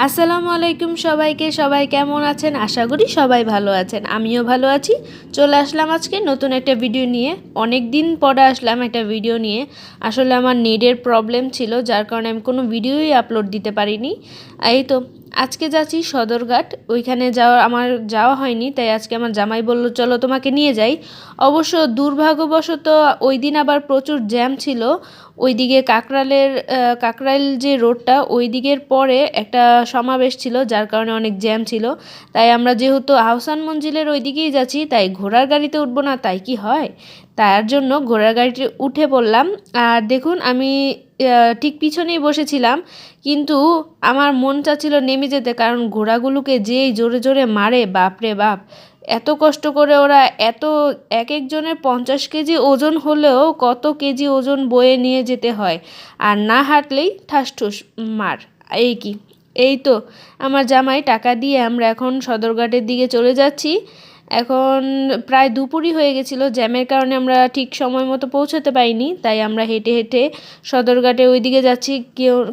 আসসালামু আলাইকুম সবাইকে। সবাই কেমন আছেন? আশা করি সবাই ভালো আছেন, আমিও ভালো আছি। চলে আসলাম আজকে নতুন একটা ভিডিও নিয়ে। অনেক দিন পরে আসলাম একটা ভিডিও নিয়ে। আসলে আমার নেটের প্রবলেম ছিল, যার কারণে আমি কোনো ভিডিওই আপলোড দিতে পারিনি। এই তো আজকে যাচ্ছি সদরঘাট, ওইখানে আমার যাওয়া হয়নি, তাই আজকে আমার জামাই বলল চলো তোমাকে নিয়ে যাই। অবশ্য দুর্ভাগ্যবশত ওই দিন আবার প্রচুর জ্যাম ছিল। ওইদিকে কাকরাইল যে রোডটা ওই দিকের পরে একটা সমাবেশ ছিল, যার কারণে অনেক জ্যাম ছিল। তাই আমরা যেহেতু আহসান মঞ্জিলের ওই দিকেই যাচ্ছি, তাই ঘোড়ার গাড়িতে উঠবো না তাই কি হয়, তার জন্য ঘোড়ার গাড়িতে উঠে পড়লাম। আর দেখুন আমি ঠিক পিছনেই বসেছিলাম, কিন্তু আমার মন চাচ্ছিল নেমে যেতে, কারণ ঘোড়াগুলোকে যেই জোরে জোরে মারে, বাপরে বাপ! এত কষ্ট করে ওরা এক একজনের 50 কেজি ওজন হলেও কত কেজি ওজন বয়ে নিয়ে যেতে হয়, আর না হাঁটলেই ঠাসঠুস মার। এই তো আমার জামাই টাকা দিয়ে আমরা এখন সদরঘাটের দিকে চলে যাচ্ছি। এখন প্রায় দুপুরই হয়ে গেছিলো, জ্যামের কারণে আমরা ঠিক সময় মতো পৌঁছাতে পারিনি, তাই আমরা হেঁটে হেঁটে সদরঘাটে ওইদিকে যাচ্ছি।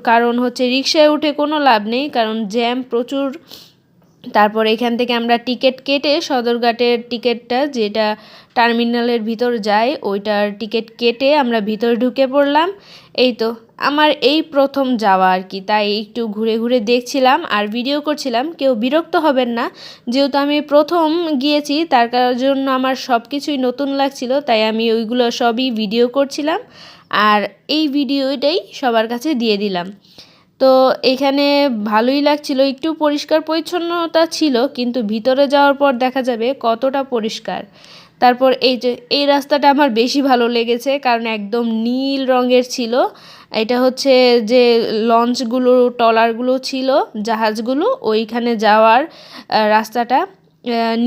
কারণ হচ্ছে রিকশায় উঠে কোনো লাভ নেই, কারণ জ্যাম প্রচুর। তারপর এখান থেকে আমরা টিকিট কেটে সদরঘাটের টিকিটটা যেটা টার্মিনালের ভিতর যায়, ওইটার টিকিট কেটে আমরা ভিতরে ঢুকে পড়লাম। এই তো আমার এই প্রথম যাওয়া আর কি, তাই একটু ঘুরে ঘুরে দেখছিলাম আর ভিডিও করছিলাম। কেউ বিরক্ত হবেন না, যেহেতু আমি প্রথম গিয়েছি তার জন্য আমার সব কিছুই নতুন লাগছিল, তাই আমি ওইগুলো সবই ভিডিও করছিলাম আর এই ভিডিওটাই সবার কাছে দিয়ে দিলাম। তো এখানে ভালোই লাগছিল, একটু পরিষ্কার পরিচ্ছন্নতা ছিল, কিন্তু ভিতরে যাওয়ার পর দেখা যাবে কতটা পরিষ্কার। তারপর এই রাস্তাটা আমার বেশি ভালো লেগেছে, কারণ একদম নীল রঙের ছিল। এটা হচ্ছে যে লঞ্চগুলো ট্রলারগুলো ছিল, জাহাজগুলো ওইখানে যাওয়ার রাস্তাটা।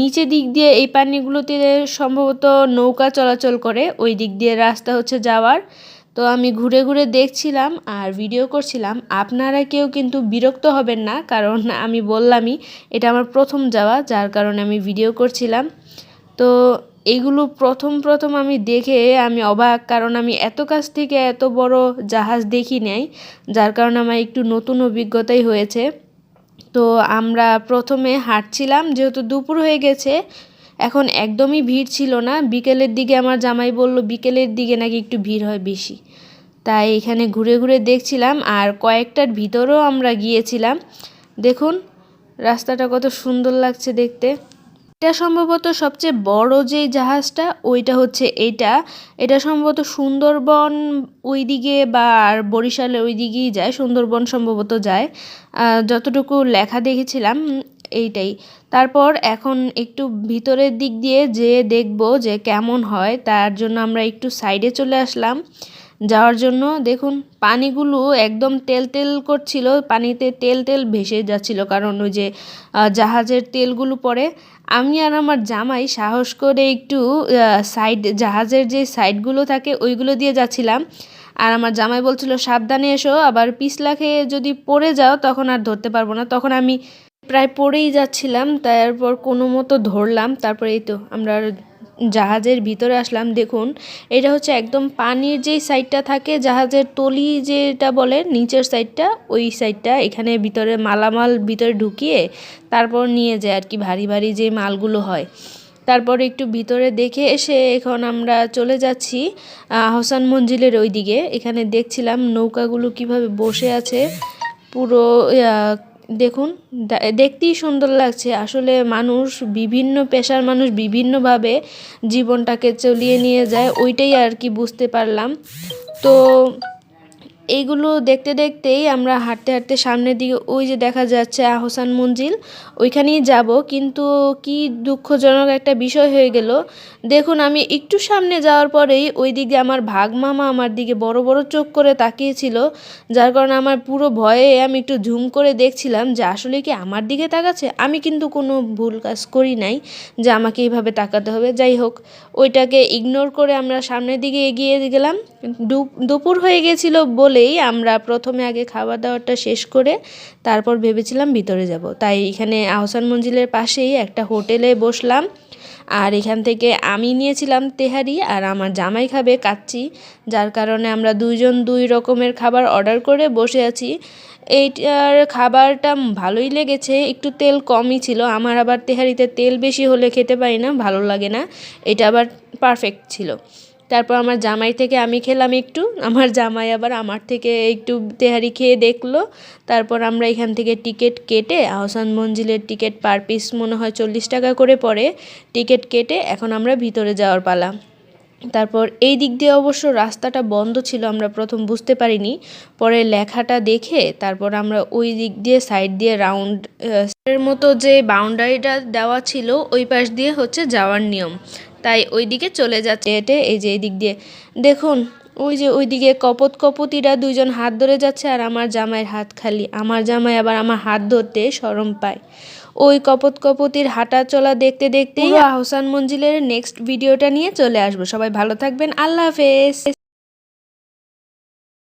নিচে দিক দিয়ে এই পানিগুলোতে সম্ভবত নৌকা চলাচল করে, ওই দিক দিয়ে রাস্তা হচ্ছে যাওয়ার। তো আমি ঘুরে ঘুরে দেখছিলাম আর ভিডিও করছিলাম। আপনারা কেউ কিন্তু বিরক্ত হবেন না, কারণ আমি বললামই এটা আমার প্রথম যাওয়া, যার কারণে আমি ভিডিও করছিলাম। তো এইগুলো প্রথম প্রথম আমি দেখে আমি অবাক, কারণ আমি এত কাছ থেকে এত বড় জাহাজ দেখি নাই, যার কারণে আমার একটু নতুন অভিজ্ঞতাই হয়েছে। তো আমরা প্রথমে হাঁটছিলাম, যেহেতু দুপুর হয়ে গেছে, এখন একদমই ভিড় ছিল না। বিকেলের দিকে আমার জামাই বলল বিকেলের দিকে নাকি একটু ভিড় হয় বেশি, তাই এখানে ঘুরে ঘুরে দেখছিলাম আর কয়েকটার ভিতরেও আমরা গিয়েছিলাম। দেখুন রাস্তাটা কত সুন্দর লাগছে দেখতে। এটা সম্ভবত সবচেয়ে বড় যে জাহাজটা ওইটা হচ্ছে এটা সম্ভবত সুন্দরবন ওইদিকে বা আর বরিশালের ওই দিকেই যায়, সুন্দরবন সম্ভবত যায়, যতটুকু লেখা দেখেছিলাম এইটাই। তারপর এখন একটু ভিতরের দিক দিয়ে যেয়ে দেখব যে কেমন হয়, তার জন্য আমরা একটু সাইডে চলে আসলাম যাওয়ার জন্য। দেখুন পানিগুলো একদম তেল তেল করছিল, পানিতে তেল তেল ভেসে যাচ্ছিল, কারণ ওই যে জাহাজের তেলগুলো পড়ে। আমি আর আমার জামাই সাহস করে একটু জাহাজের যে সাইডগুলো থাকে ওইগুলো দিয়ে যাচ্ছিলাম, আর আমার জামাই বলছিল সাবধানে এসো, আবার পিছলা খেয়ে যদি পড়ে যাও তখন আর ধরতে পারবো না। তখন আমি প্রায় পড়েই যাচ্ছিলাম, তারপর কোনো মতো ধরলাম। তারপর এই তো আমরা জাহাজের ভিতরে আসলাম। দেখুন এটা হচ্ছে একদম পানির যেই সাইডটা থাকে, জাহাজের তলি যেটা বলে নিচের সাইডটা, ওই সাইডটা এখানে ভিতরে মালামাল ভিতরে ঢুকিয়ে তারপর নিয়ে যায় আর কি, ভারী ভারী যে মালগুলো হয়। তারপর একটু ভিতরে দেখে এসে এখন আমরা চলে যাচ্ছি আহসান মঞ্জিলের ওই দিকে। এখানে দেখছিলাম নৌকাগুলো কিভাবে বসে আছে পুরো। দেখুন দেখতেই সুন্দর লাগছে। আসলে মানুষ বিভিন্ন পেশার মানুষ বিভিন্নভাবে জীবনটাকে চলিয়ে নিয়ে যায়, ওইটাই আর কি বুঝতে পারলাম। তো এইগুলো দেখতে দেখতেই আমরা হাঁটতে হাঁটতে সামনের দিকে ওই যে দেখা যাচ্ছে আহসান মঞ্জিল, ওইখানেই যাব। কিন্তু কি দুঃখজনক একটা বিষয় হয়ে গেল, দেখুন আমি একটু সামনে যাওয়ার পরেই ওই দিকে আমার ভাগমামা আমার দিকে বড় বড় চোখ করে তাকিয়েছিল, যার কারণে আমার পুরো ভয়ে আমি একটু ঝুম করে দেখছিলাম যে আসলে কি আমার দিকে তাকাচ্ছে। আমি কিন্তু কোনো ভুল কাজ করি নাই যে আমাকে এইভাবে তাকাতে হবে। যাই হোক, ওইটাকে ইগনোর করে আমরা সামনের দিকে এগিয়ে গেলাম। দুপুর হয়ে গেছিল বলেই আমরা প্রথমে আগে খাবার দাবারটা শেষ করে তারপর ভেবেছিলাম ভিতরে যাব, তাই এখানে আহসান মঞ্জিলের পাশেই একটা হোটেলে বসলাম। আর এখান থেকে আমি নিয়েছিলাম তেহারি আর আমার জামাই খাবে কাচ্চি, যার কারণে আমরা দুইজন দুই রকমের খাবার অর্ডার করে বসে আছি। এইটার খাবারটা ভালোই লেগেছে, একটু তেল কমই ছিল। আমার আবার তেহারিতে তেল বেশি হলে খেতে পারি না, ভালো লাগে না। এটা আবার পারফেক্ট ছিল। তারপর আমার জামাই থেকে আমি খেলাম একটু, আমার জামাই আবার আমার থেকে একটু তেহারি খেয়ে দেখলো। তারপর আমরা এখান থেকে টিকিট কেটে, আহসান মঞ্জিলের টিকিট পার পিস মনে হয় 40 টাকা করে পড়ে। টিকিট কেটে এখন আমরা ভিতরে যাওয়ার পালা। তারপর এই দিক দিয়ে অবশ্য রাস্তাটা বন্ধ ছিল, আমরা প্রথম বুঝতে পারিনি, পরে লেখাটা দেখে তারপর আমরা ওই দিক দিয়ে সাইড দিয়ে রাউন্ড এর মতো যে বাউন্ডারিটা দেওয়া ছিল ওই পাশ দিয়ে হচ্ছে যাওয়ার নিয়ম, তাই ওই দিকে চলে যাচ্ছে হেঁটে। এই যে এই দিক দিয়ে দেখুন, ওই যে ওইদিকে কপতিরা দুইজন হাত ধরে যাচ্ছে আর আমার জামাইয়ের হাত খালি। আমার জামাই আবার আমার হাত ধরতে শরম পায়। ওই কপতির হাঁটা চলা দেখতে দেখতেই আহসান মঞ্জিলের নেক্সট ভিডিওটা নিয়ে চলে আসবো। সবাই ভালো থাকবেন, আল্লাহ হাফেজ।